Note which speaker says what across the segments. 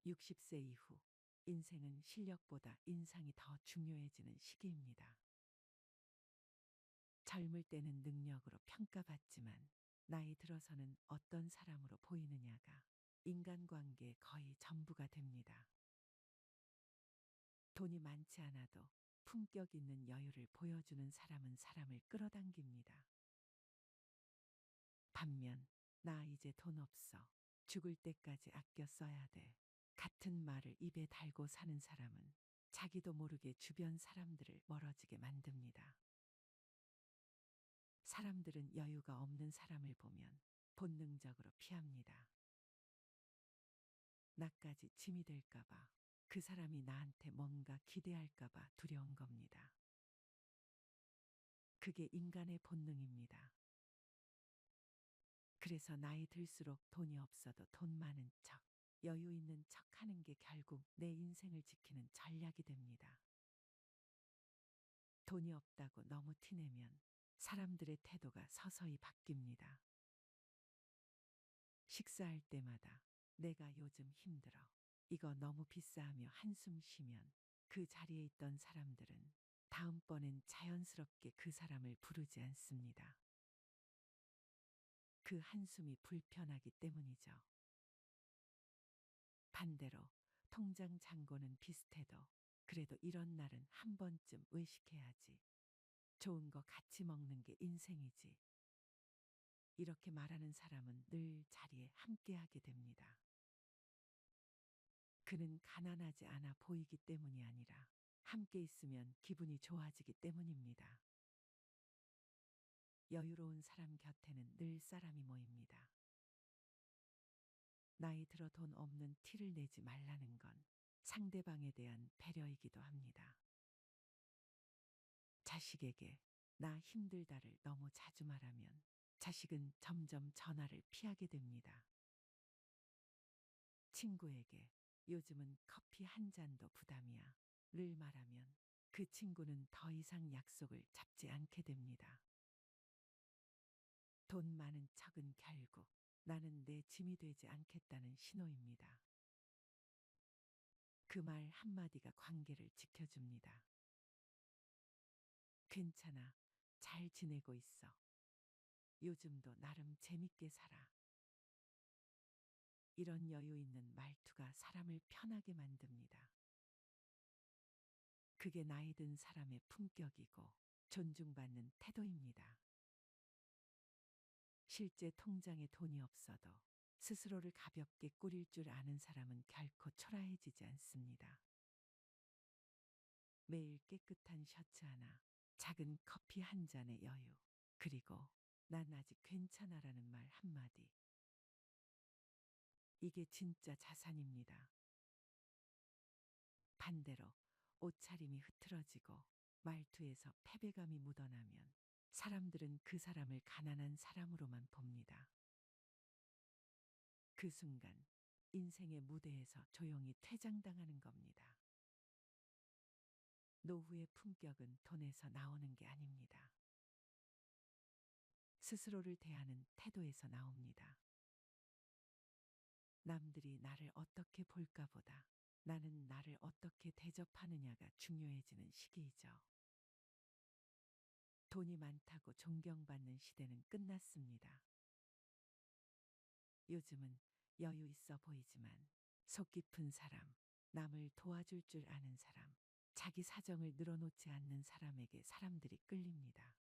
Speaker 1: 60세 이후 인생은 실력보다 인상이 더 중요해지는 시기입니다. 젊을 때는 능력으로 평가받지만 나이 들어서는 어떤 사람으로 보이느냐가 인간관계의 거의 전부가 됩니다. 돈이 많지 않아도 품격 있는 여유를 보여주는 사람은 사람을 끌어당깁니다. 반면 나 이제 돈 없어. 죽을 때까지 아껴 써야 돼. 같은 말을 입에 달고 사는 사람은 자기도 모르게 주변 사람들을 멀어지게 만듭니다. 사람들은 여유가 없는 사람을 보면 본능적으로 피합니다. 나까지 짐이 될까봐, 그 사람이 나한테 뭔가 기대할까봐 두려운 겁니다. 그게 인간의 본능입니다. 그래서 나이 들수록 돈이 없어도 돈 많은 척, 여유 있는 척 하는 게 결국 내 인생을 지키는 전략이 됩니다. 돈이 없다고 너무 티내면 사람들의 태도가 서서히 바뀝니다. 식사할 때마다 내가 요즘 힘들어. 이거 너무 비싸하며 한숨 쉬면 그 자리에 있던 사람들은 다음번엔 자연스럽게 그 사람을 부르지 않습니다. 그 한숨이 불편하기 때문이죠. 반대로 통장 잔고는 비슷해도 그래도 이런 날은 한 번쯤 외식해야지. 좋은 거 같이 먹는 게 인생이지. 이렇게 말하는 사람은 늘 자리에 함께하게 됩니다. 그는 가난하지 않아 보이기 때문이 아니라 함께 있으면 기분이 좋아지기 때문입니다. 여유로운 사람 곁에는 늘 사람이 모입니다. 나이 들어 돈 없는 티를 내지 말라는 건 상대방에 대한 배려이기도 합니다. 자식에게 나 힘들다를 너무 자주 말하면 자식은 점점 전화를 피하게 됩니다. 친구에게 요즘은 커피 한 잔도 부담이야 를 말하면 그 친구는 더 이상 약속을 잡지 않게 됩니다. 돈 많은 척은 결국 나는 내 짐이 되지 않겠다는 신호입니다. 그 말 한마디가 관계를 지켜줍니다. 괜찮아. 잘 지내고 있어. 요즘도 나름 재밌게 살아. 이런 여유 있는 말투가 사람을 편하게 만듭니다. 그게 나이 든 사람의 품격이고 존중받는 태도입니다. 실제 통장에 돈이 없어도 스스로를 가볍게 꾸릴 줄 아는 사람은 결코 초라해지지 않습니다. 매일 깨끗한 셔츠 하나, 작은 커피 한 잔의 여유, 그리고 난 아직 괜찮아라는 말 한마디. 이게 진짜 자산입니다. 반대로 옷차림이 흐트러지고 말투에서 패배감이 묻어나면 사람들은 그 사람을 가난한 사람으로만 봅니다. 그 순간 인생의 무대에서 조용히 퇴장당하는 겁니다. 노후의 품격은 돈에서 나오는 게 아닙니다. 스스로를 대하는 태도에서 나옵니다. 남들이 나를 어떻게 볼까 보다 나는 나를 어떻게 대접하느냐가 중요해지는 시기이죠. 돈이 많다고 존경받는 시대는 끝났습니다. 요즘은 여유 있어 보이지만 속 깊은 사람, 남을 도와줄 줄 아는 사람, 자기 사정을 늘어놓지 않는 사람에게 사람들이 끌립니다.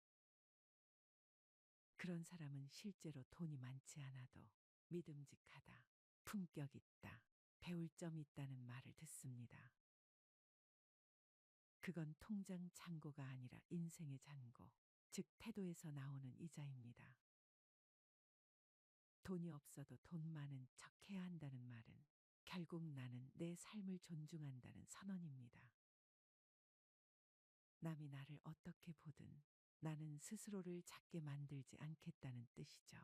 Speaker 1: 그런 사람은 실제로 돈이 많지 않아도 믿음직하다, 품격 있다, 배울 점 있다는 말을 듣습니다. 그건 통장 잔고가 아니라 인생의 잔고, 즉 태도에서 나오는 이자입니다. 돈이 없어도 돈 많은 척 해야 한다는 말은 결국 나는 내 삶을 존중한다는 선언입니다. 남이 나를 어떻게 보든 나는 스스로를 작게 만들지 않겠다는 뜻이죠.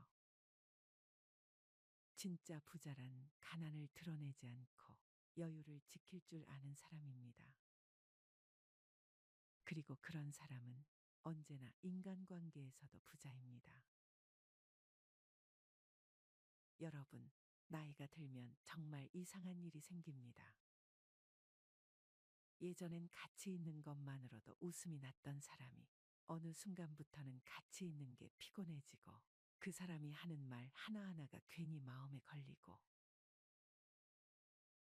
Speaker 1: 진짜 부자란 가난을 드러내지 않고 여유를 지킬 줄 아는 사람입니다. 그리고 그런 사람은 언제나 인간관계에서도 부자입니다. 여러분, 나이가 들면 정말 이상한 일이 생깁니다. 예전엔 가치 있는 것만으로도 웃음이 났던 사람이 어느 순간부터는 가치 있는 게 피곤해지고 그 사람이 하는 말 하나하나가 괜히 마음에 걸리고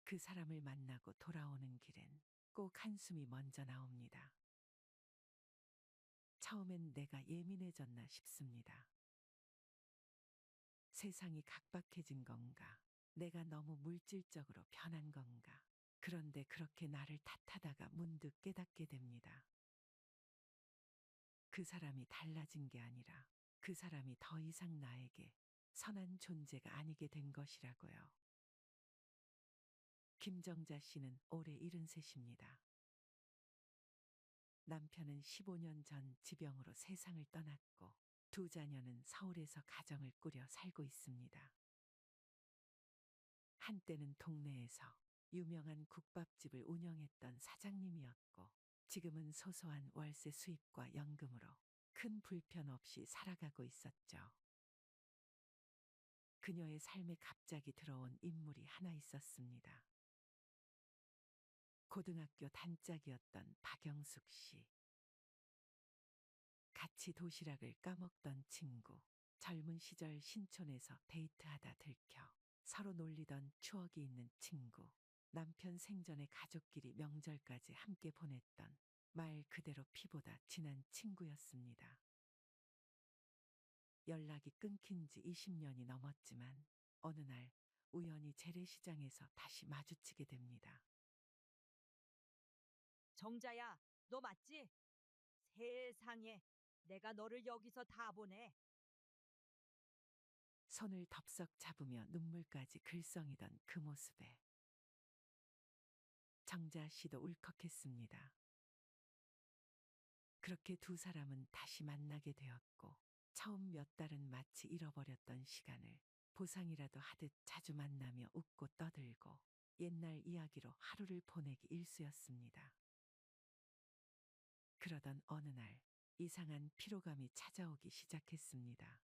Speaker 1: 그 사람을 만나고 돌아오는 길엔 꼭 한숨이 먼저 나옵니다. 처음엔 내가 예민해졌나 싶습니다. 세상이 각박해진 건가? 내가 너무 물질적으로 변한 건가? 그런데 그렇게 나를 탓하다가 문득 깨닫게 됩니다. 그 사람이 달라진 게 아니라 그 사람이 더 이상 나에게 선한 존재가 아니게 된 것이라고요. 김정자 씨는 올해 73입니다. 남편은 15년 전 지병으로 세상을 떠났고 두 자녀는 서울에서 가정을 꾸려 살고 있습니다. 한때는 동네에서 유명한 국밥집을 운영했던 사장님이었고 지금은 소소한 월세 수입과 연금으로 큰 불편 없이 살아가고 있었죠. 그녀의 삶에 갑자기 들어온 인물이 하나 있었습니다. 고등학교 단짝이었던 박영숙 씨. 같이 도시락을 까먹던 친구. 젊은 시절 신촌에서 데이트하다 들켜 서로 놀리던 추억이 있는 친구. 남편 생전에 가족끼리 명절까지 함께 보냈던 말 그대로 피보다 친한 친구였습니다. 연락이 끊긴 지 20년이 넘었지만 어느 날 우연히 재래시장에서 다시 마주치게 됩니다.
Speaker 2: 정자야, 너 맞지? 세상에, 내가 너를 여기서 다 보네.
Speaker 1: 손을 덥석 잡으며 눈물까지 글썽이던 그 모습에 정자 씨도 울컥했습니다. 그렇게 두 사람은 다시 만나게 되었고 처음 몇 달은 마치 잃어버렸던 시간을 보상이라도 하듯 자주 만나며 웃고 떠들고 옛날 이야기로 하루를 보내기 일쑤였습니다. 그러던 어느 날 이상한 피로감이 찾아오기 시작했습니다.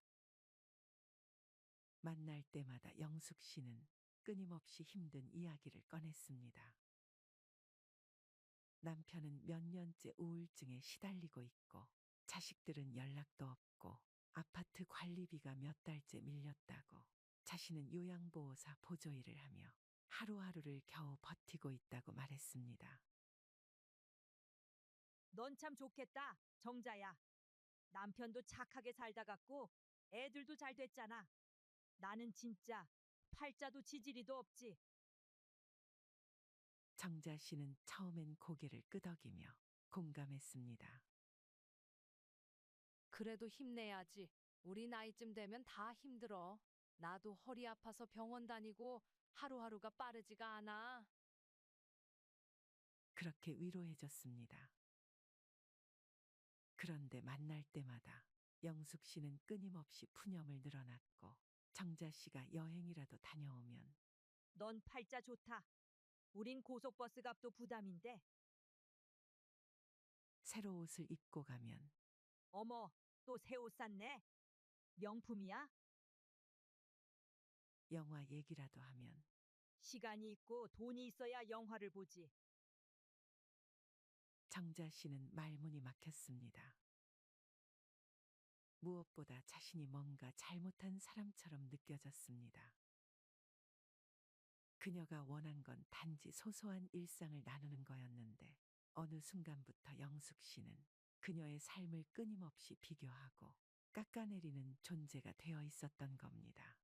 Speaker 1: 만날 때마다 영숙 씨는 끊임없이 힘든 이야기를 꺼냈습니다. 남편은 몇 년째 우울증에 시달리고 있고 자식들은 연락도 없고 아파트 관리비가 몇 달째 밀렸다고 자신은 요양보호사 보조일을 하며 하루하루를 겨우 버티고 있다고 말했습니다.
Speaker 2: 넌 참 좋겠다, 정자야. 남편도 착하게 살다 갔고 애들도 잘 됐잖아. 나는 진짜 팔자도 지지리도 없지.
Speaker 1: 정자 씨는 처음엔 고개를 끄덕이며 공감했습니다.
Speaker 3: 그래도 힘내야지. 우리 나이쯤 되면 다 힘들어. 나도 허리 아파서 병원 다니고 하루하루가 빠르지가 않아.
Speaker 1: 그렇게 위로해줬습니다. 그런데 만날 때마다 영숙 씨는 끊임없이 푸념을 늘어놨고 정자 씨가 여행이라도 다녀오면
Speaker 2: 넌 팔자 좋다. 우린 고속버스 값도 부담인데.
Speaker 1: 새로 옷을 입고 가면
Speaker 2: 어머, 또 새 옷 샀네. 명품이야?
Speaker 1: 영화 얘기라도 하면
Speaker 2: 시간이 있고 돈이 있어야 영화를 보지.
Speaker 1: 정자 씨는 말문이 막혔습니다. 무엇보다 자신이 뭔가 잘못한 사람처럼 느껴졌습니다. 그녀가 원한 건 단지 소소한 일상을 나누는 거였는데 어느 순간부터 영숙 씨는 그녀의 삶을 끊임없이 비교하고 깎아내리는 존재가 되어 있었던 겁니다.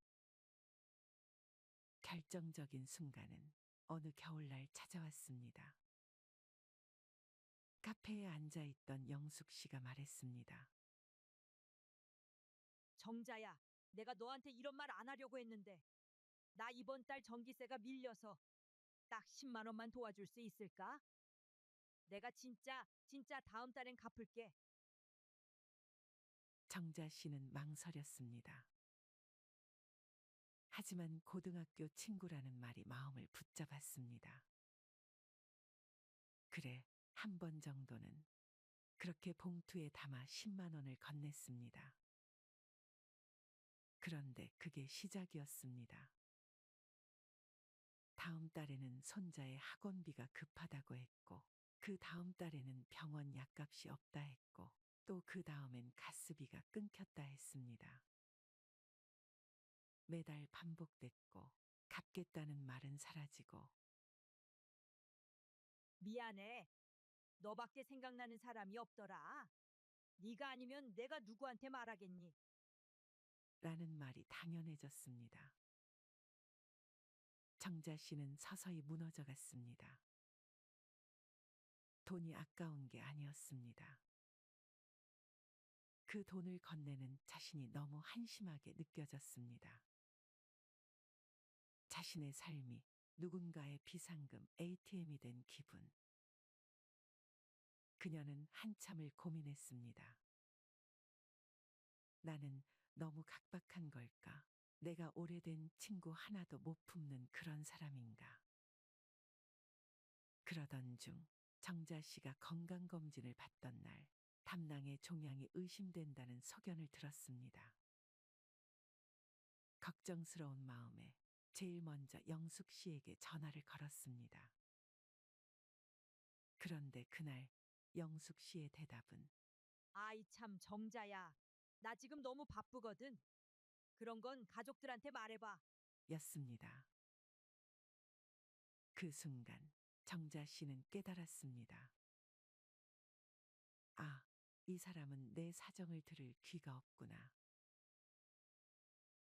Speaker 1: 결정적인 순간은 어느 겨울날 찾아왔습니다. 카페에 앉아 있던 영숙 씨가 말했습니다.
Speaker 2: 정자야, 내가 너한테 이런 말 안 하려고 했는데 나 이번 달 전기세가 밀려서 딱 10만 원만 도와줄 수 있을까? 내가 진짜 다음 달엔 갚을게.
Speaker 1: 정자 씨는 망설였습니다. 하지만 고등학교 친구라는 말이 마음을 붙잡았습니다. 그래, 한 번 정도는 그렇게 봉투에 담아 10만 원을 건넸습니다. 그런데 그게 시작이었습니다. 다음 달에는 손자의 학원비가 급하다고 했고, 그 다음 달에는 병원 약값이 없다 했고, 또 그 다음엔 가스비가 끊겼다 했습니다. 매달 반복됐고, 갚겠다는 말은 사라지고,
Speaker 2: 미안해. 너밖에 생각나는 사람이 없더라. 네가 아니면 내가 누구한테 말하겠니?
Speaker 1: 라는 말이 당연해졌습니다. 정자 씨는 서서히 무너져 갔습니다. 돈이 아까운 게 아니었습니다. 그 돈을 건네는 자신이 너무 한심하게 느껴졌습니다. 자신의 삶이 누군가의 비상금 ATM이 된 기분. 그녀는 한참을 고민했습니다. 나는 너무 각박한 걸까? 내가 오래된 친구 하나도 못 품는 그런 사람인가? 그러던 중 정자 씨가 건강검진을 받던 날 담낭의 종양이 의심된다는 소견을 들었습니다. 걱정스러운 마음에 제일 먼저 영숙 씨에게 전화를 걸었습니다. 그런데 그날 영숙 씨의 대답은
Speaker 2: 아이 참 정자야. 나 지금 너무 바쁘거든. 그런 건 가족들한테 말해봐.
Speaker 1: 였습니다. 그 순간 정자 씨는 깨달았습니다. 아, 이 사람은 내 사정을 들을 귀가 없구나.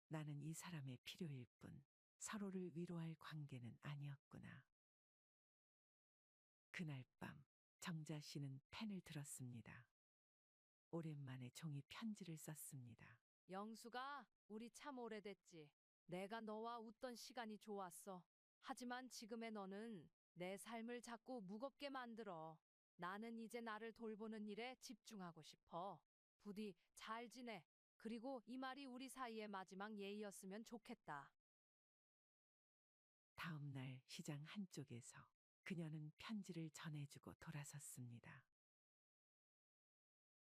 Speaker 1: 나는 이 사람의 필요일 뿐 서로를 위로할 관계는 아니었구나. 그날 밤 정자 씨는 펜을 들었습니다. 오랜만에 종이 편지를 썼습니다.
Speaker 3: 영수가, 우리 참 오래됐지. 내가 너와 웃던 시간이 좋았어. 하지만 지금의 너는 내 삶을 자꾸 무겁게 만들어. 나는 이제 나를 돌보는 일에 집중하고 싶어. 부디 잘 지내. 그리고 이 말이 우리 사이의 마지막 예의였으면 좋겠다.
Speaker 1: 다음 날 시장 한쪽에서 그녀는 편지를 전해주고 돌아섰습니다.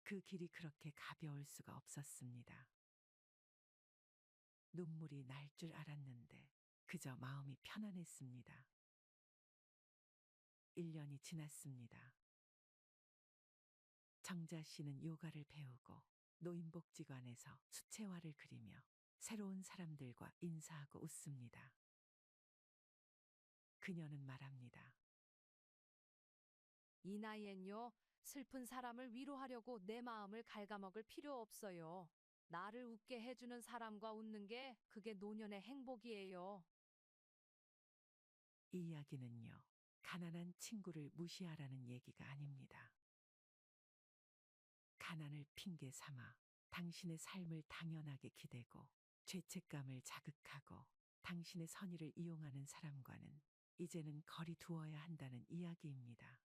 Speaker 1: 그 길이 그렇게 가벼울 수가 없었습니다. 눈물이 날 줄 알았는데 그저 마음이 편안했습니다. 1년이 지났습니다. 정자 씨는 요가를 배우고 노인복지관에서 수채화를 그리며 새로운 사람들과 인사하고 웃습니다. 그녀는 말합니다.
Speaker 3: 이 나이엔요, 슬픈 사람을 위로하려고 내 마음을 갉아먹을 필요 없어요. 나를 웃게 해주는 사람과 웃는 게 그게 노년의 행복이에요.
Speaker 1: 이 이야기는요, 가난한 친구를 무시하라는 얘기가 아닙니다. 가난을 핑계 삼아 당신의 삶을 당연하게 기대고 죄책감을 자극하고 당신의 선의를 이용하는 사람과는 이제는 거리 두어야 한다는 이야기입니다.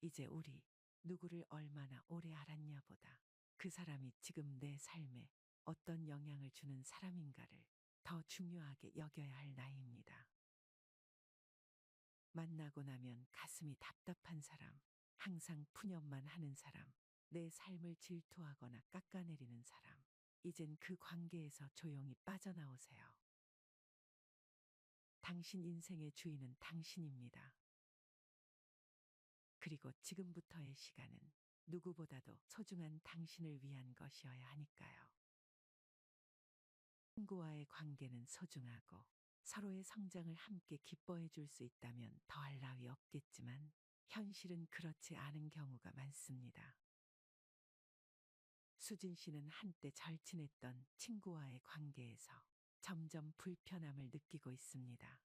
Speaker 1: 이제 우리 누구를 얼마나 오래 알았냐보다 그 사람이 지금 내 삶에 어떤 영향을 주는 사람인가를 더 중요하게 여겨야 할 나이입니다. 만나고 나면 가슴이 답답한 사람, 항상 푸념만 하는 사람, 내 삶을 질투하거나 깎아내리는 사람, 이젠 그 관계에서 조용히 빠져나오세요. 당신 인생의 주인은 당신입니다. 그리고 지금부터의 시간은 누구보다도 소중한 당신을 위한 것이어야 하니까요. 친구와의 관계는 소중하고 서로의 성장을 함께 기뻐해 줄 수 있다면 더할 나위 없겠지만 현실은 그렇지 않은 경우가 많습니다. 수진 씨는 한때 절친했던 친구와의 관계에서 점점 불편함을 느끼고 있습니다.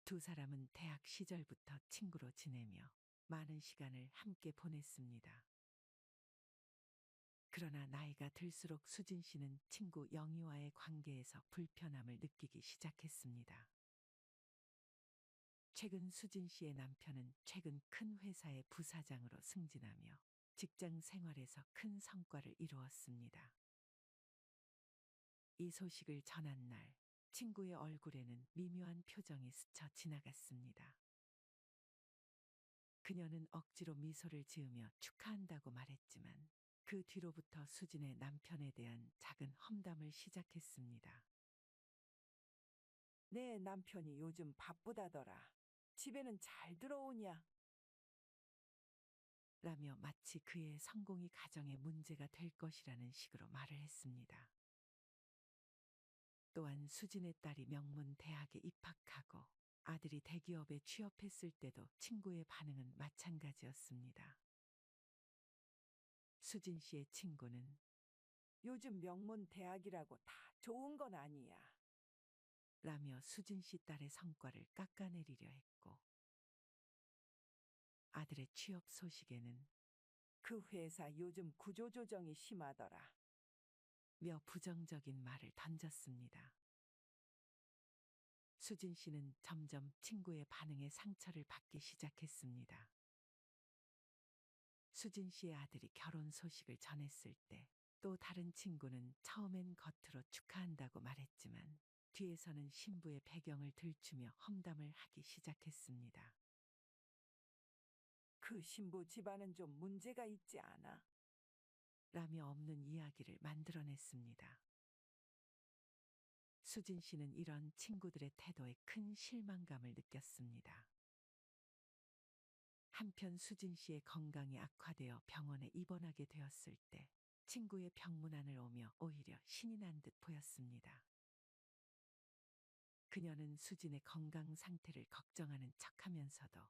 Speaker 1: 두 사람은 대학 시절부터 친구로 지내며 많은 시간을 함께 보냈습니다. 그러나 나이가 들수록 수진 씨는 친구 영희와의 관계에서 불편함을 느끼기 시작했습니다. 최근 수진 씨의 남편은 최근 큰 회사의 부사장으로 승진하며 직장 생활에서 큰 성과를 이루었습니다. 이 소식을 전한 날, 친구의 얼굴에는 미묘한 표정이 스쳐 지나갔습니다. 그녀는 억지로 미소를 지으며 축하한다고 말했지만 그 뒤로부터 수진의 남편에 대한 작은 험담을 시작했습니다.
Speaker 4: 내 남편이 요즘 바쁘다더라. 집에는 잘 들어오냐?
Speaker 1: 라며 마치 그의 성공이 가정의 문제가 될 것이라는 식으로 말을 했습니다. 또한 수진의 딸이 명문 대학에 입학하고 아들이 대기업에 취업했을 때도 친구의 반응은 마찬가지였습니다. 수진 씨의 친구는
Speaker 4: 요즘 명문 대학이라고 다 좋은 건 아니야.
Speaker 1: 라며 수진 씨 딸의 성과를 깎아내리려 했고, 아들의 취업 소식에는
Speaker 4: 그 회사 요즘 구조조정이 심하더라.
Speaker 1: 며 부정적인 말을 던졌습니다. 수진 씨는 점점 친구의 반응에 상처를 받기 시작했습니다. 수진 씨의 아들이 결혼 소식을 전했을 때 또 다른 친구는 처음엔 겉으로 축하한다고 말했지만 뒤에서는 신부의 배경을 들추며 험담을 하기 시작했습니다.
Speaker 4: 그 신부 집안은 좀 문제가 있지 않아?
Speaker 1: 라며 없는 이야기를 만들어냈습니다. 수진 씨는 이런 친구들의 태도에 큰 실망감을 느꼈습니다. 한편 수진 씨의 건강이 악화되어 병원에 입원하게 되었을 때 친구의 병문안을 오며 오히려 신이 난 듯 보였습니다. 그녀는 수진의 건강 상태를 걱정하는 척하면서도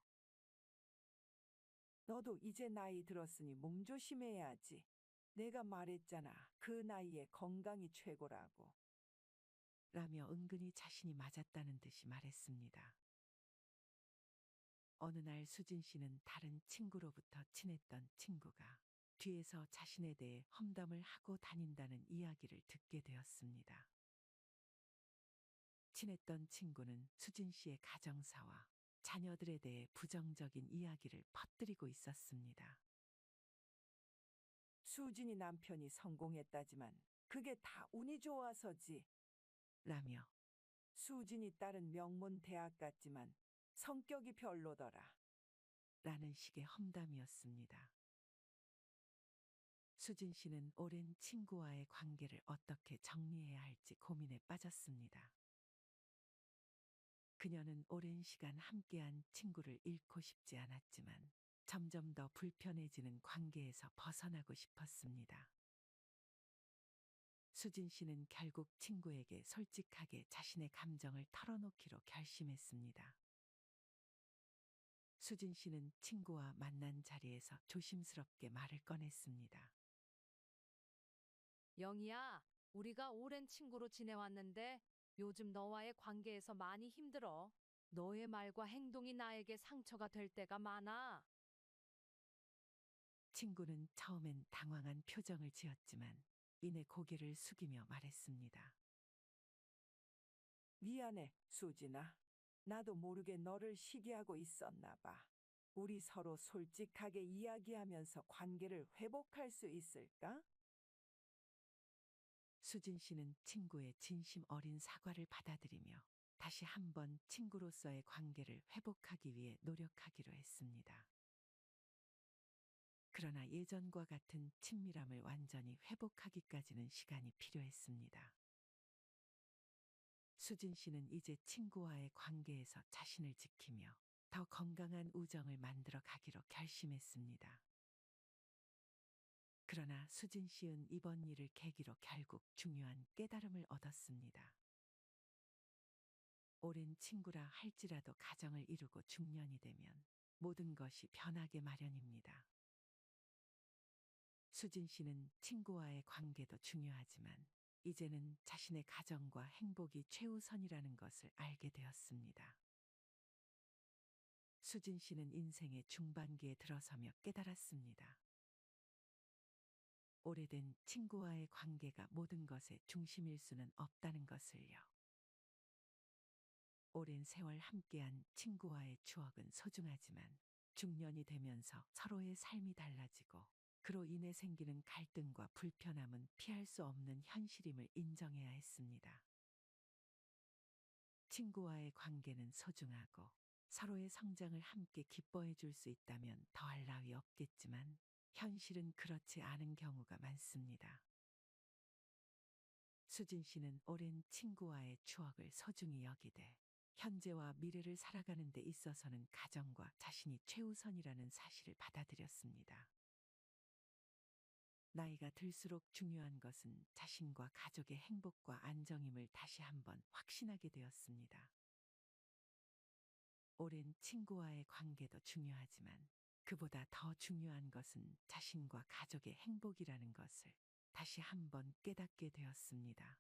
Speaker 4: 너도 이제 나이 들었으니 몸 조심해야지. 내가 말했잖아. 그 나이에 건강이 최고라고.
Speaker 1: 라며 은근히 자신이 맞았다는 듯이 말했습니다. 어느 날 수진 씨는 다른 친구로부터 친했던 친구가 뒤에서 자신에 대해 험담을 하고 다닌다는 이야기를 듣게 되었습니다. 친했던 친구는 수진 씨의 가정사와 자녀들에 대해 부정적인 이야기를 퍼뜨리고 있었습니다.
Speaker 4: 수진이 남편이 성공했다지만 그게 다 운이 좋아서지.
Speaker 1: 라며
Speaker 4: 수진이 딸은 명문 대학 갔지만 성격이 별로더라.
Speaker 1: 라는 식의 험담이었습니다. 수진 씨는 오랜 친구와의 관계를 어떻게 정리해야 할지 고민에 빠졌습니다. 그녀는 오랜 시간 함께한 친구를 잃고 싶지 않았지만 점점 더 불편해지는 관계에서 벗어나고 싶었습니다. 수진 씨는 결국 친구에게 솔직하게 자신의 감정을 털어놓기로 결심했습니다. 수진 씨는 친구와 만난 자리에서 조심스럽게 말을 꺼냈습니다.
Speaker 3: 영희야, 우리가 오랜 친구로 지내왔는데 요즘 너와의 관계에서 많이 힘들어. 너의 말과 행동이 나에게 상처가 될 때가 많아.
Speaker 1: 친구는 처음엔 당황한 표정을 지었지만 이내 고개를 숙이며 말했습니다.
Speaker 4: 미안해, 수진아. 나도 모르게 너를 시기하고 있었나 봐. 우리 서로 솔직하게 이야기하면서 관계를 회복할 수 있을까?
Speaker 1: 수진 씨는 친구의 진심 어린 사과를 받아들이며 다시 한번 친구로서의 관계를 회복하기 위해 노력하기로 했습니다. 그러나 예전과 같은 친밀함을 완전히 회복하기까지는 시간이 필요했습니다. 수진 씨는 이제 친구와의 관계에서 자신을 지키며 더 건강한 우정을 만들어 가기로 결심했습니다. 그러나 수진 씨는 이번 일을 계기로 결국 중요한 깨달음을 얻었습니다. 오랜 친구라 할지라도 가정을 이루고 중년이 되면 모든 것이 변하게 마련입니다. 수진 씨는 친구와의 관계도 중요하지만 이제는 자신의 가정과 행복이 최우선이라는 것을 알게 되었습니다. 수진 씨는 인생의 중반기에 들어서며 깨달았습니다. 오래된 친구와의 관계가 모든 것의 중심일 수는 없다는 것을요. 오랜 세월 함께한 친구와의 추억은 소중하지만 중년이 되면서 서로의 삶이 달라지고 그로 인해 생기는 갈등과 불편함은 피할 수 없는 현실임을 인정해야 했습니다. 친구와의 관계는 소중하고 서로의 성장을 함께 기뻐해 줄 수 있다면 더할 나위 없겠지만 현실은 그렇지 않은 경우가 많습니다. 수진 씨는 오랜 친구와의 추억을 소중히 여기되 현재와 미래를 살아가는 데 있어서는 가정과 자신이 최우선이라는 사실을 받아들였습니다. 나이가 들수록 중요한 것은 자신과 가족의 행복과 안정임을 다시 한번 확신하게 되었습니다. 오랜 친구와의 관계도 중요하지만 그보다 더 중요한 것은 자신과 가족의 행복이라는 것을 다시 한번 깨닫게 되었습니다.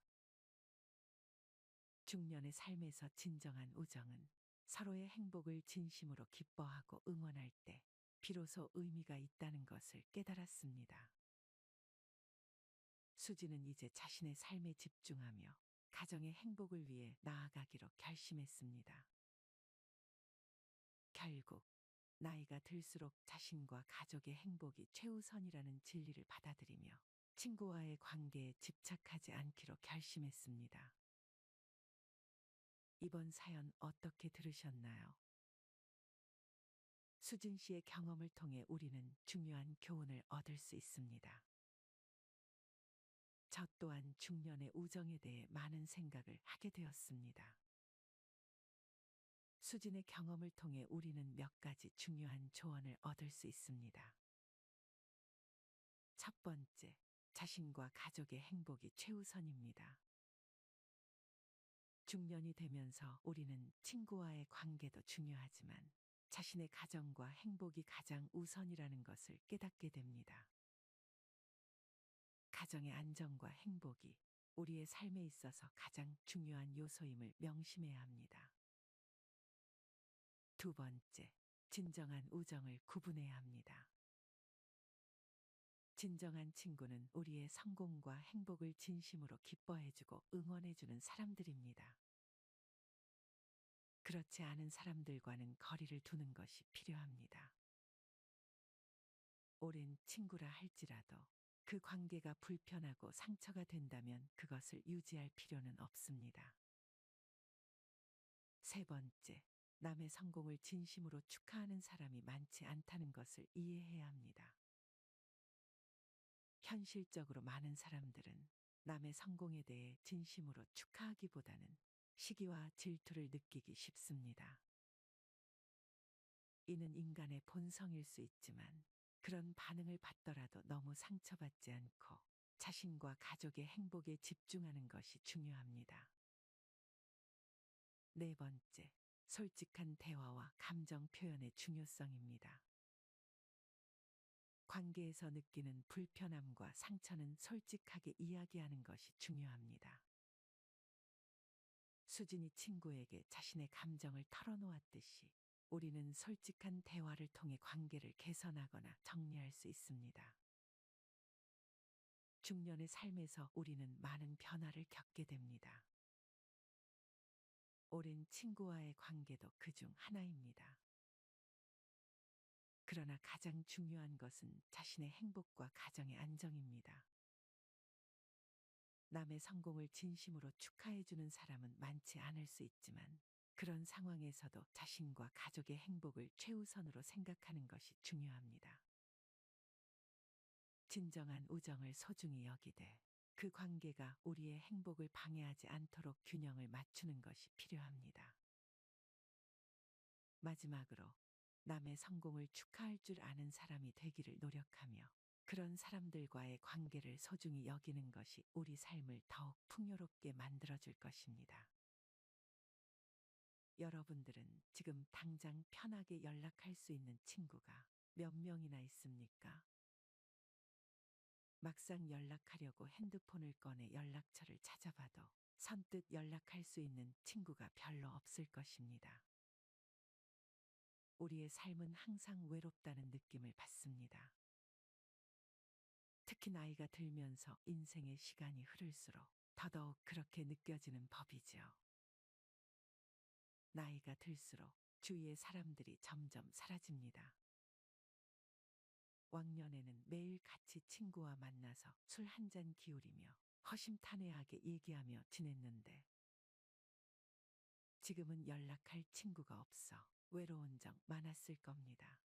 Speaker 1: 중년의 삶에서 진정한 우정은 서로의 행복을 진심으로 기뻐하고 응원할 때 비로소 의미가 있다는 것을 깨달았습니다. 수지는 이제 자신의 삶에 집중하며 가정의 행복을 위해 나아가기로 결심했습니다. 결국 나이가 들수록 자신과 가족의 행복이 최우선이라는 진리를 받아들이며 친구와의 관계에 집착하지 않기로 결심했습니다. 이번 사연 어떻게 들으셨나요? 수진 씨의 경험을 통해 우리는 중요한 교훈을 얻을 수 있습니다. 저 또한 중년의 우정에 대해 많은 생각을 하게 되었습니다. 수진의 경험을 통해 우리는 몇 가지 중요한 조언을 얻을 수 있습니다. 첫 번째, 자신과 가족의 행복이 최우선입니다. 중년이 되면서 우리는 친구와의 관계도 중요하지만 자신의 가정과 행복이 가장 우선이라는 것을 깨닫게 됩니다. 가정의 안정과 행복이 우리의 삶에 있어서 가장 중요한 요소임을 명심해야 합니다. 두 번째, 진정한 우정을 구분해야 합니다. 진정한 친구는 우리의 성공과 행복을 진심으로 기뻐해주고 응원해주는 사람들입니다. 그렇지 않은 사람들과는 거리를 두는 것이 필요합니다. 오랜 친구라 할지라도 그 관계가 불편하고 상처가 된다면 그것을 유지할 필요는 없습니다. 세 번째, 남의 성공을 진심으로 축하하는 사람이 많지 않다는 것을 이해해야 합니다. 현실적으로 많은 사람들은 남의 성공에 대해 진심으로 축하하기보다는 시기와 질투를 느끼기 쉽습니다. 이는 인간의 본성일 수 있지만 그런 반응을 받더라도 너무 상처받지 않고 자신과 가족의 행복에 집중하는 것이 중요합니다. 네 번째, 솔직한 대화와 감정 표현의 중요성입니다. 관계에서 느끼는 불편함과 상처는 솔직하게 이야기하는 것이 중요합니다. 수진이 친구에게 자신의 감정을 털어놓았듯이 우리는 솔직한 대화를 통해 관계를 개선하거나 정리할 수 있습니다. 중년의 삶에서 우리는 많은 변화를 겪게 됩니다. 오랜 친구와의 관계도 그중 하나입니다. 그러나 가장 중요한 것은 자신의 행복과 가정의 안정입니다. 남의 성공을 진심으로 축하해주는 사람은 많지 않을 수 있지만 그런 상황에서도 자신과 가족의 행복을 최우선으로 생각하는 것이 중요합니다. 진정한 우정을 소중히 여기되 그 관계가 우리의 행복을 방해하지 않도록 균형을 맞추는 것이 필요합니다. 마지막으로 남의 성공을 축하할 줄 아는 사람이 되기를 노력하며 그런 사람들과의 관계를 소중히 여기는 것이 우리 삶을 더욱 풍요롭게 만들어줄 것입니다. 여러분들은 지금 당장 편하게 연락할 수 있는 친구가 몇 명이나 있습니까? 막상 연락하려고 핸드폰을 꺼내 연락처를 찾아봐도 선뜻 연락할 수 있는 친구가 별로 없을 것입니다. 우리의 삶은 항상 외롭다는 느낌을 받습니다. 특히 나이가 들면서 인생의 시간이 흐를수록 더더욱 그렇게 느껴지는 법이지요. 나이가 들수록 주위의 사람들이 점점 사라집니다. 왕년에는 매일 같이 친구와 만나서 술 한 잔 기울이며 허심탄회하게 얘기하며 지냈는데 지금은 연락할 친구가 없어 외로운 적 많았을 겁니다.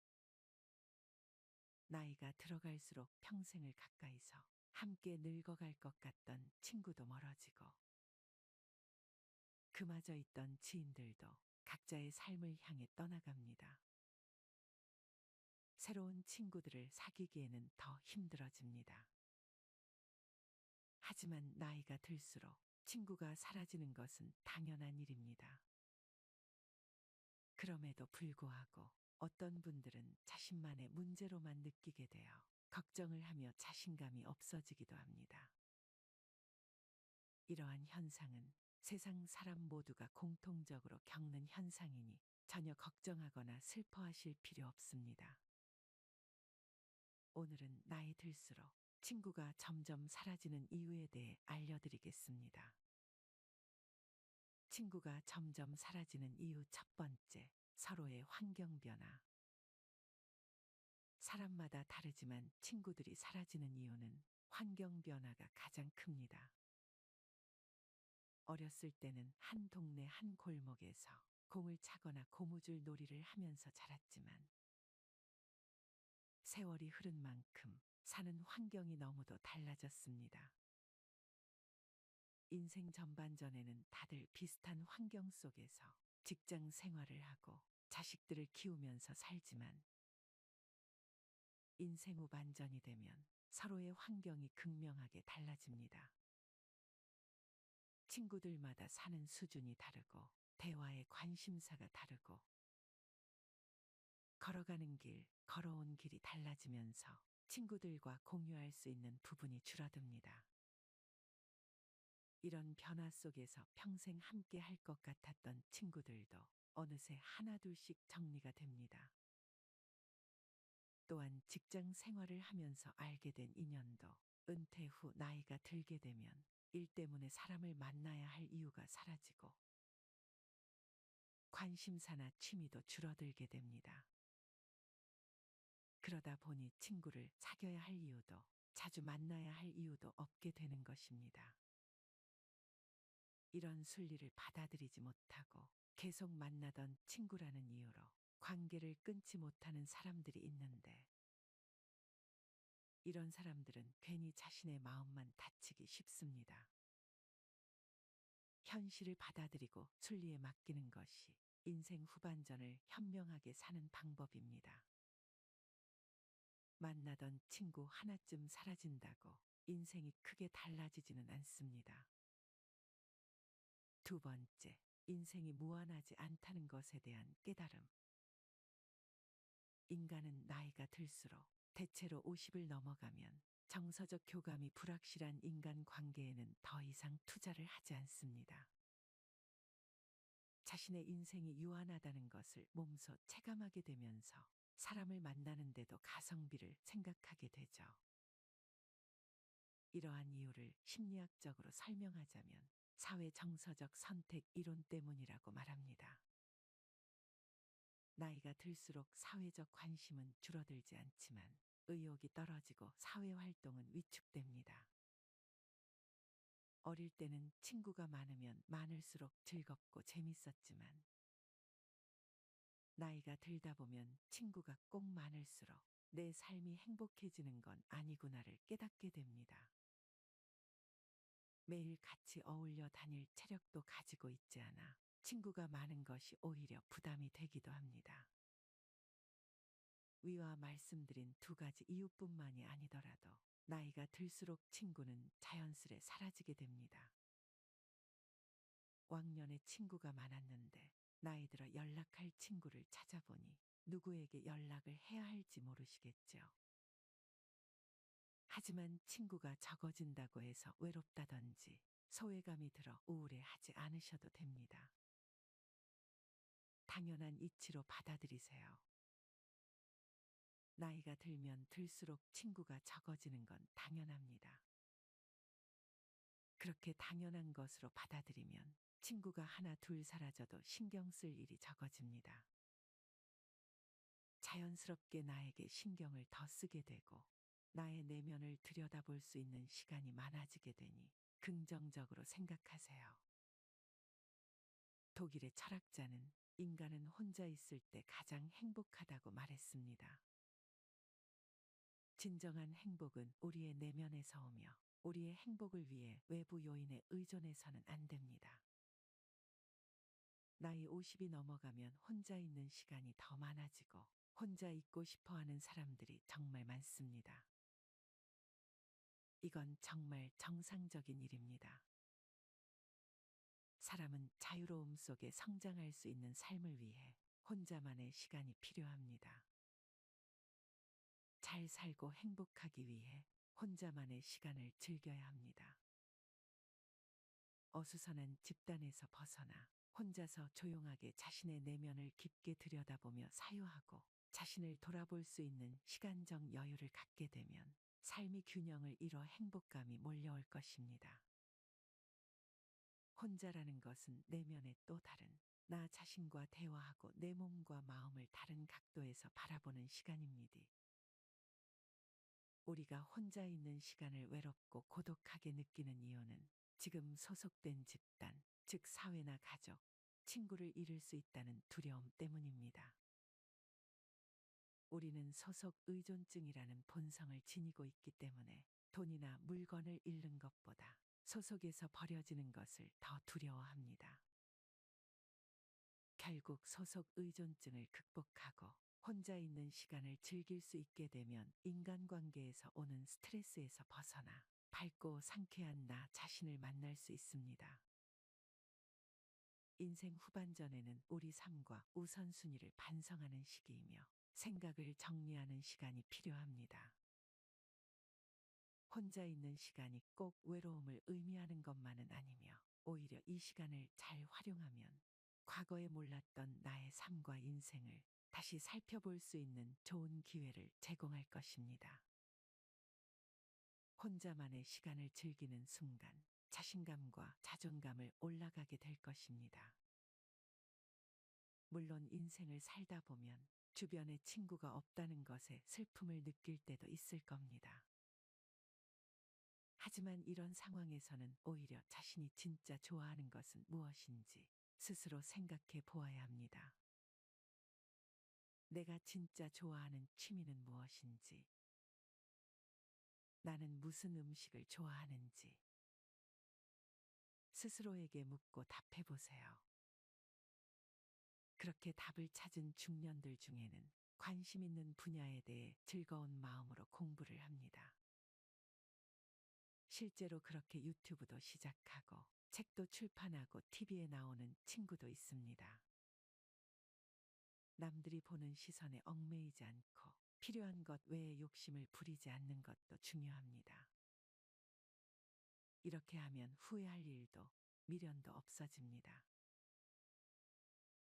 Speaker 1: 나이가 들어갈수록 평생을 가까이서 함께 늙어갈 것 같던 친구도 멀어지고 그마저 있던 지인들도 각자의 삶을 향해 떠나갑니다. 새로운 친구들을 사귀기에는 더 힘들어집니다. 하지만 나이가 들수록 친구가 사라지는 것은 당연한 일입니다. 그럼에도 불구하고 어떤 분들은 자신만의 문제로만 느끼게 되어 걱정을 하며 자신감이 없어지기도 합니다. 이러한 현상은 세상 사람 모두가 공통적으로 겪는 현상이니 전혀 걱정하거나 슬퍼하실 필요 없습니다. 오늘은 나이 들수록 친구가 점점 사라지는 이유에 대해 알려드리겠습니다. 친구가 점점 사라지는 이유 첫 번째, 서로의 환경 변화. 사람마다 다르지만 친구들이 사라지는 이유는 환경 변화가 가장 큽니다. 어렸을 때는 한 동네 한 골목에서 공을 차거나 고무줄 놀이를 하면서 자랐지만 세월이 흐른 만큼 사는 환경이 너무도 달라졌습니다. 인생 전반전에는 다들 비슷한 환경 속에서 직장 생활을 하고 자식들을 키우면서 살지만 인생 후반전이 되면 서로의 환경이 극명하게 달라집니다. 친구들마다 사는 수준이 다르고 대화의 관심사가 다르고 걸어가는 길, 걸어온 길이 달라지면서 친구들과 공유할 수 있는 부분이 줄어듭니다. 이런 변화 속에서 평생 함께 할 것 같았던 친구들도 어느새 하나둘씩 정리가 됩니다. 또한 직장 생활을 하면서 알게 된 인연도 은퇴 후 나이가 들게 되면 일 때문에 사람을 만나야 할 이유가 사라지고 관심사나 취미도 줄어들게 됩니다. 그러다 보니 친구를 사귀어야 할 이유도 자주 만나야 할 이유도 없게 되는 것입니다. 이런 순리를 받아들이지 못하고 계속 만나던 친구라는 이유로 관계를 끊지 못하는 사람들이 있는데 이런 사람들은 괜히 자신의 마음만 다치기 쉽습니다. 현실을 받아들이고 순리에 맡기는 것이 인생 후반전을 현명하게 사는 방법입니다. 만나던 친구 하나쯤 사라진다고 인생이 크게 달라지지는 않습니다. 두 번째, 인생이 무한하지 않다는 것에 대한 깨달음. 인간은 나이가 들수록 대체로 50을 넘어가면 정서적 교감이 불확실한 인간 관계에는 더 이상 투자를 하지 않습니다. 자신의 인생이 유한하다는 것을 몸소 체감하게 되면서 사람을 만나는데도 가성비를 생각하게 되죠. 이러한 이유를 심리학적으로 설명하자면 사회 정서적 선택 이론 때문이라고 말합니다. 나이가 들수록 사회적 관심은 줄어들지 않지만 의욕이 떨어지고 사회 활동은 위축됩니다. 어릴 때는 친구가 많으면 많을수록 즐겁고 재밌었지만 나이가 들다 보면 친구가 꼭 많을수록 내 삶이 행복해지는 건 아니구나를 깨닫게 됩니다. 매일 같이 어울려 다닐 체력도 가지고 있지 않아 친구가 많은 것이 오히려 부담이 되기도 합니다. 위와 말씀드린 두 가지 이유뿐만이 아니더라도 나이가 들수록 친구는 자연스레 사라지게 됩니다. 왕년에 친구가 많았는데 나이 들어 연락할 친구를 찾아보니 누구에게 연락을 해야 할지 모르시겠죠. 하지만 친구가 적어진다고 해서 외롭다든지 소외감이 들어 우울해하지 않으셔도 됩니다. 당연한 이치로 받아들이세요. 나이가 들면 들수록 친구가 적어지는 건 당연합니다. 그렇게 당연한 것으로 받아들이면 친구가 하나 둘 사라져도 신경 쓸 일이 적어집니다. 자연스럽게 나에게 신경을 더 쓰게 되고 나의 내면을 들여다볼 수 있는 시간이 많아지게 되니 긍정적으로 생각하세요. 독일의 철학자는 인간은 혼자 있을 때 가장 행복하다고 말했습니다. 진정한 행복은 우리의 내면에서 오며 우리의 행복을 위해 외부 요인에 의존해서는 안 됩니다. 나이 50이 넘어가면 혼자 있는 시간이 더 많아지고 혼자 있고 싶어 하는 사람들이 정말 많습니다. 이건 정말 정상적인 일입니다. 사람은 자유로움 속에 성장할 수 있는 삶을 위해 혼자만의 시간이 필요합니다. 잘 살고 행복하기 위해 혼자만의 시간을 즐겨야 합니다. 어수선한 집단에서 벗어나 혼자서 조용하게 자신의 내면을 깊게 들여다보며 사유하고 자신을 돌아볼 수 있는 시간적 여유를 갖게 되면 삶이 균형을 이뤄 행복감이 몰려올 것입니다. 혼자라는 것은 내면의 또 다른 나 자신과 대화하고 내 몸과 마음을 다른 각도에서 바라보는 시간입니다. 우리가 혼자 있는 시간을 외롭고 고독하게 느끼는 이유는 지금 소속된 집단, 즉 사회나 가족, 친구를 잃을 수 있다는 두려움 때문입니다. 우리는 소속 의존증이라는 본성을 지니고 있기 때문에 돈이나 물건을 잃는 것보다 소속에서 버려지는 것을 더 두려워합니다. 결국 소속 의존증을 극복하고 혼자 있는 시간을 즐길 수 있게 되면 인간관계에서 오는 스트레스에서 벗어나 밝고 상쾌한 나 자신을 만날 수 있습니다. 인생 후반전에는 우리 삶과 우선순위를 반성하는 시기이며 생각을 정리하는 시간이 필요합니다. 혼자 있는 시간이 꼭 외로움을 의미하는 것만은 아니며 오히려 이 시간을 잘 활용하면 과거에 몰랐던 나의 삶과 인생을 다시 살펴볼 수 있는 좋은 기회를 제공할 것입니다. 혼자만의 시간을 즐기는 순간 자신감과 자존감을 올라가게 될 것입니다. 물론 인생을 살다 보면 주변에 친구가 없다는 것에 슬픔을 느낄 때도 있을 겁니다. 하지만 이런 상황에서는 오히려 자신이 진짜 좋아하는 것은 무엇인지 스스로 생각해 보아야 합니다. 내가 진짜 좋아하는 취미는 무엇인지, 나는 무슨 음식을 좋아하는지 스스로에게 묻고 답해 보세요. 그렇게 답을 찾은 중년들 중에는 관심 있는 분야에 대해 즐거운 마음으로 공부를 합니다. 실제로 그렇게 유튜브도 시작하고 책도 출판하고 TV에 나오는 친구도 있습니다. 남들이 보는 시선에 얽매이지 않고 필요한 것 외에 욕심을 부리지 않는 것도 중요합니다. 이렇게 하면 후회할 일도 미련도 없어집니다.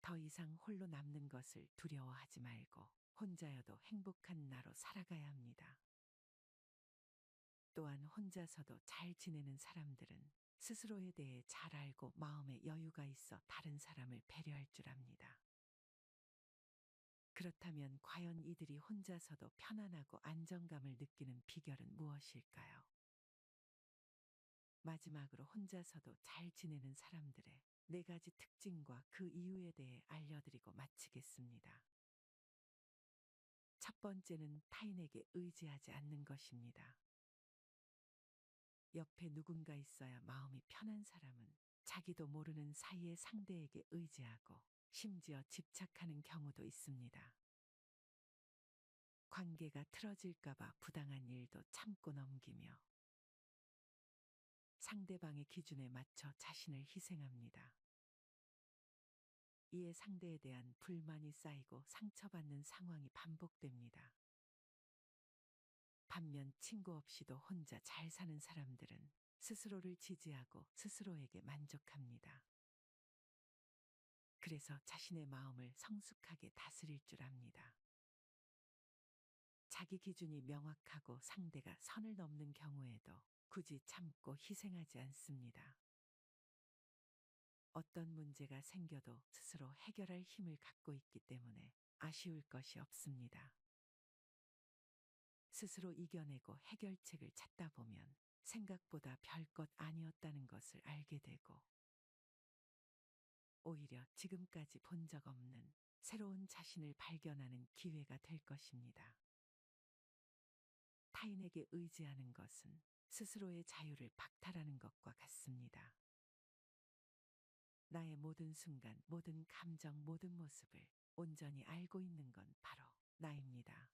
Speaker 1: 더 이상 홀로 남는 것을 두려워하지 말고 혼자여도 행복한 나로 살아가야 합니다. 또한 혼자서도 잘 지내는 사람들은 스스로에 대해 잘 알고 마음에 여유가 있어 다른 사람을 배려할 줄 압니다. 그렇다면 과연 이들이 혼자서도 편안하고 안정감을 느끼는 비결은 무엇일까요? 마지막으로 혼자서도 잘 지내는 사람들의 4가지 특징과 그 이유에 대해 알려드리고 마치겠습니다. 첫 번째는 타인에게 의지하지 않는 것입니다. 옆에 누군가 있어야 마음이 편한 사람은 자기도 모르는 사이의 상대에게 의지하고 심지어 집착하는 경우도 있습니다. 관계가 틀어질까봐 부당한 일도 참고 넘기며 상대방의 기준에 맞춰 자신을 희생합니다. 이에 상대에 대한 불만이 쌓이고 상처받는 상황이 반복됩니다. 반면 친구 없이도 혼자 잘 사는 사람들은 스스로를 지지하고 스스로에게 만족합니다. 그래서 자신의 마음을 성숙하게 다스릴 줄 압니다. 자기 기준이 명확하고 상대가 선을 넘는 경우에도 굳이 참고 희생하지 않습니다. 어떤 문제가 생겨도 스스로 해결할 힘을 갖고 있기 때문에 아쉬울 것이 없습니다. 스스로 이겨내고 해결책을 찾다 보면 생각보다 별것 아니었다는 것을 알게 되고 오히려 지금까지 본 적 없는 새로운 자신을 발견하는 기회가 될 것입니다. 타인에게 의지하는 것은 스스로의 자유를 박탈하는 것과 같습니다. 나의 모든 순간, 모든 감정, 모든 모습을 온전히 알고 있는 건 바로 나입니다.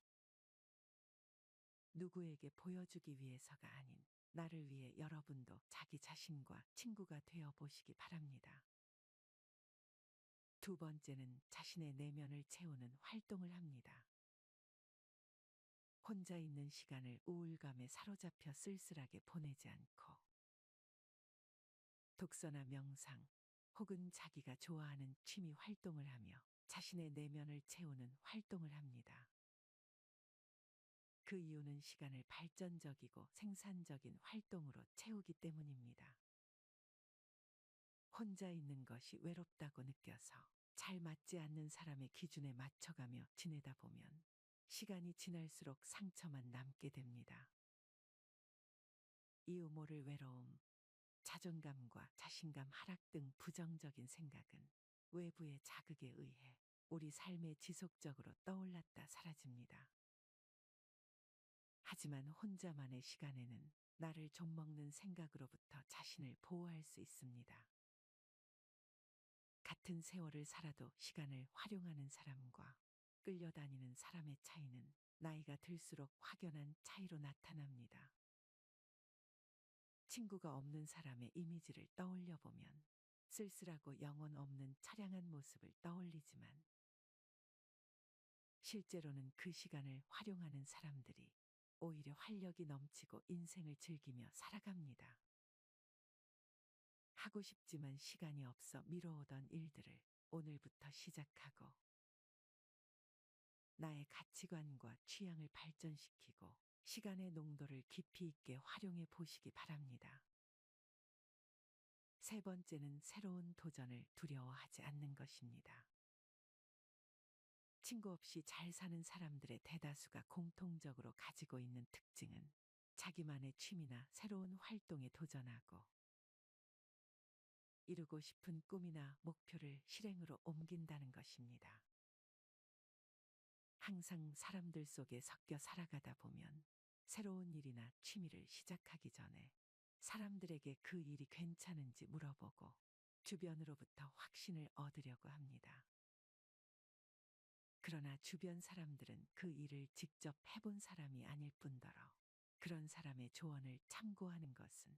Speaker 1: 누구에게 보여주기 위해서가 아닌 나를 위해 여러분도 자기 자신과 친구가 되어 보시기 바랍니다. 두 번째는 자신의 내면을 채우는 활동을 합니다. 혼자 있는 시간을 우울감에 사로잡혀 쓸쓸하게 보내지 않고 독서나 명상 혹은 자기가 좋아하는 취미 활동을 하며 자신의 내면을 채우는 활동을 합니다. 그 이유는 시간을 발전적이고 생산적인 활동으로 채우기 때문입니다. 혼자 있는 것이 외롭다고 느껴서 잘 맞지 않는 사람의 기준에 맞춰가며 지내다 보면 시간이 지날수록 상처만 남게 됩니다. 이유 모를 외로움, 자존감과 자신감 하락 등 부정적인 생각은 외부의 자극에 의해 우리 삶에 지속적으로 떠올랐다 사라집니다. 하지만 혼자만의 시간에는 나를 좀먹는 생각으로부터 자신을 보호할 수 있습니다. 같은 세월을 살아도 시간을 활용하는 사람과 끌려다니는 사람의 차이는 나이가 들수록 확연한 차이로 나타납니다. 친구가 없는 사람의 이미지를 떠올려 보면 쓸쓸하고 영혼 없는 처량한 모습을 떠올리지만 실제로는 그 시간을 활용하는 사람들이 오히려 활력이 넘치고 인생을 즐기며 살아갑니다. 하고 싶지만 시간이 없어 미뤄오던 일들을 오늘부터 시작하고 나의 가치관과 취향을 발전시키고 시간의 농도를 깊이 있게 활용해 보시기 바랍니다. 세 번째는 새로운 도전을 두려워하지 않는 것입니다. 친구 없이 잘 사는 사람들의 대다수가 공통적으로 가지고 있는 특징은 자기만의 취미나 새로운 활동에 도전하고 이루고 싶은 꿈이나 목표를 실행으로 옮긴다는 것입니다. 항상 사람들 속에 섞여 살아가다 보면 새로운 일이나 취미를 시작하기 전에 사람들에게 그 일이 괜찮은지 물어보고 주변으로부터 확신을 얻으려고 합니다. 그러나 주변 사람들은 그 일을 직접 해본 사람이 아닐 뿐더러 그런 사람의 조언을 참고하는 것은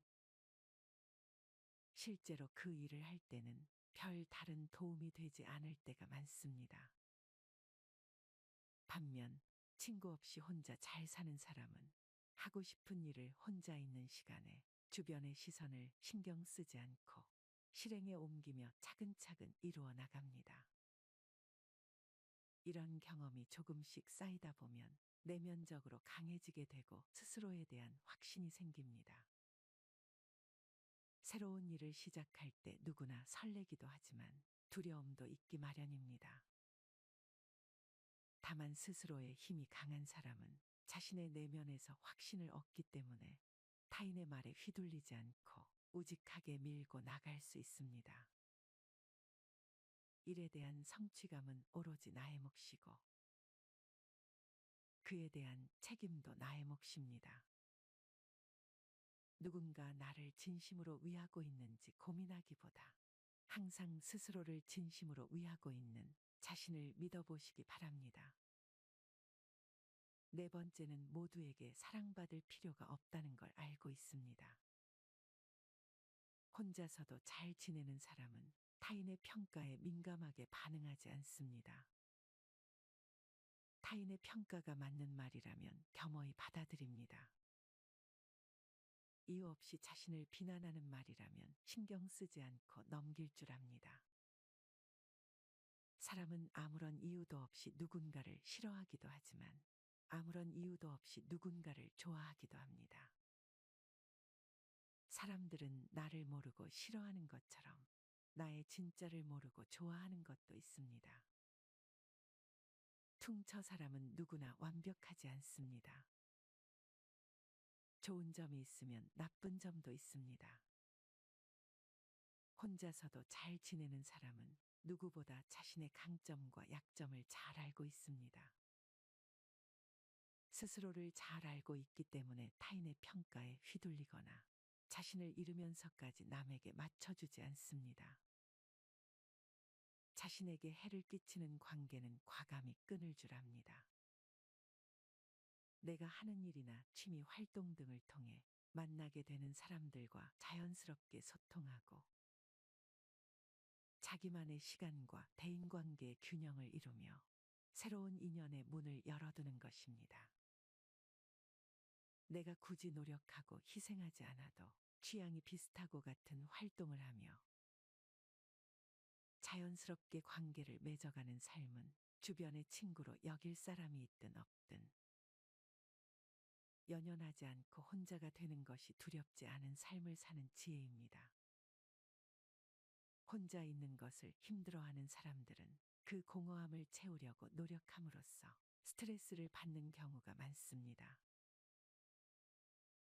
Speaker 1: 실제로 그 일을 할 때는 별 다른 도움이 되지 않을 때가 많습니다. 반면 친구 없이 혼자 잘 사는 사람은 하고 싶은 일을 혼자 있는 시간에 주변의 시선을 신경 쓰지 않고 실행에 옮기며 차근차근 이루어 나갑니다. 이런 경험이 조금씩 쌓이다 보면 내면적으로 강해지게 되고 스스로에 대한 확신이 생깁니다. 새로운 일을 시작할 때 누구나 설레기도 하지만 두려움도 있기 마련입니다. 다만 스스로의 힘이 강한 사람은 자신의 내면에서 확신을 얻기 때문에 타인의 말에 휘둘리지 않고 우직하게 밀고 나갈 수 있습니다. 일에 대한 성취감은 오로지 나의 몫이고 그에 대한 책임도 나의 몫입니다. 누군가 나를 진심으로 위하고 있는지 고민하기보다 항상 스스로를 진심으로 위하고 있는 자신을 믿어보시기 바랍니다. 네 번째는 모두에게 사랑받을 필요가 없다는 걸 알고 있습니다. 혼자서도 잘 지내는 사람은 타인의 평가에 민감하게 반응하지 않습니다. 타인의 평가가 맞는 말이라면 겸허히 받아들입니다. 이유 없이 자신을 비난하는 말이라면 신경 쓰지 않고 넘길 줄 압니다. 사람은 아무런 이유도 없이 누군가를 싫어하기도 하지만 아무런 이유도 없이 누군가를 좋아하기도 합니다. 사람들은 나를 모르고 싫어하는 것처럼 나의 진짜를 모르고 좋아하는 것도 있습니다. 퉁쳐 사람은 누구나 완벽하지 않습니다. 좋은 점이 있으면 나쁜 점도 있습니다. 혼자서도 잘 지내는 사람은 누구보다 자신의 강점과 약점을 잘 알고 있습니다. 스스로를 잘 알고 있기 때문에 타인의 평가에 휘둘리거나 자신을 잃으면서까지 남에게 맞춰주지 않습니다. 자신에게 해를 끼치는 관계는 과감히 끊을 줄 압니다. 내가 하는 일이나 취미 활동 등을 통해 만나게 되는 사람들과 자연스럽게 소통하고 자기만의 시간과 대인관계의 균형을 이루며 새로운 인연의 문을 열어두는 것입니다. 내가 굳이 노력하고 희생하지 않아도 취향이 비슷하고 같은 활동을 하며 자연스럽게 관계를 맺어가는 삶은 주변의 친구로 여길 사람이 있든 없든 연연하지 않고 혼자가 되는 것이 두렵지 않은 삶을 사는 지혜입니다. 혼자 있는 것을 힘들어하는 사람들은 그 공허함을 채우려고 노력함으로써 스트레스를 받는 경우가 많습니다.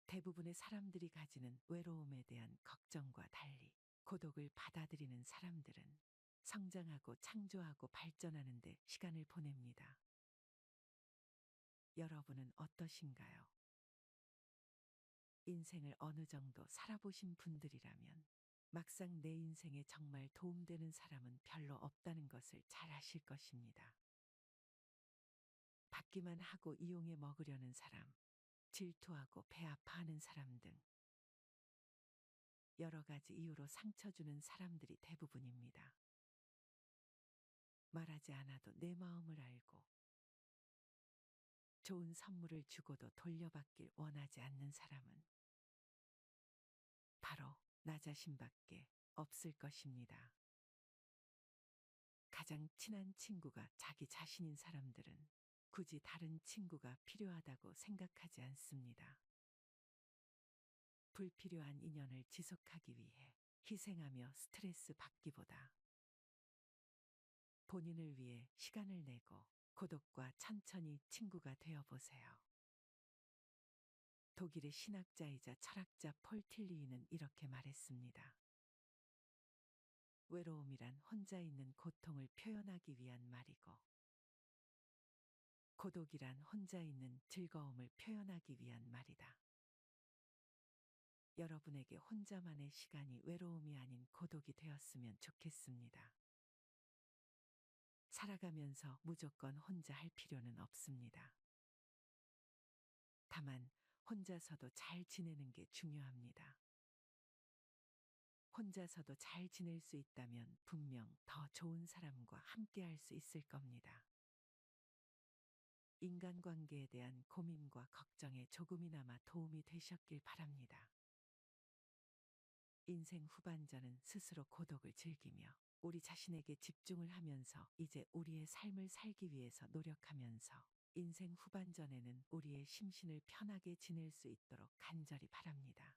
Speaker 1: 대부분의 사람들이 가지는 외로움에 대한 걱정과 달리 고독을 받아들이는 사람들은 성장하고 창조하고 발전하는 데 시간을 보냅니다. 여러분은 어떠신가요? 인생을 어느 정도 살아보신 분들이라면 막상 내 인생에 정말 도움되는 사람은 별로 없다는 것을 잘 아실 것입니다. 받기만 하고 이용해 먹으려는 사람, 질투하고 배 아파하는 사람 등 여러 가지 이유로 상처 주는 사람들이 대부분입니다. 말하지 않아도 내 마음을 알고 좋은 선물을 주고도 돌려받길 원하지 않는 사람은 바로 나 자신밖에 없을 것입니다. 가장 친한 친구가 자기 자신인 사람들은 굳이 다른 친구가 필요하다고 생각하지 않습니다. 불필요한 인연을 지속하기 위해 희생하며 스트레스 받기보다 본인을 위해 시간을 내고 고독과 천천히 친구가 되어 보세요. 독일의 신학자이자 철학자 폴 틸리히는 이렇게 말했습니다. 외로움이란 혼자 있는 고통을 표현하기 위한 말이고, 고독이란 혼자 있는 즐거움을 표현하기 위한 말이다. 여러분에게 혼자만의 시간이 외로움이 아닌 고독이 되었으면 좋겠습니다. 살아가면서 무조건 혼자 할 필요는 없습니다. 다만 혼자서도 잘 지내는 게 중요합니다. 혼자서도 잘 지낼 수 있다면 분명 더 좋은 사람과 함께 할 수 있을 겁니다. 인간관계에 대한 고민과 걱정에 조금이나마 도움이 되셨길 바랍니다. 인생 후반전은 스스로 고독을 즐기며 우리 자신에게 집중을 하면서 이제 우리의 삶을 살기 위해서 노력하면서 인생 후반전에는 우리의 심신을 편하게 지낼 수 있도록 간절히 바랍니다.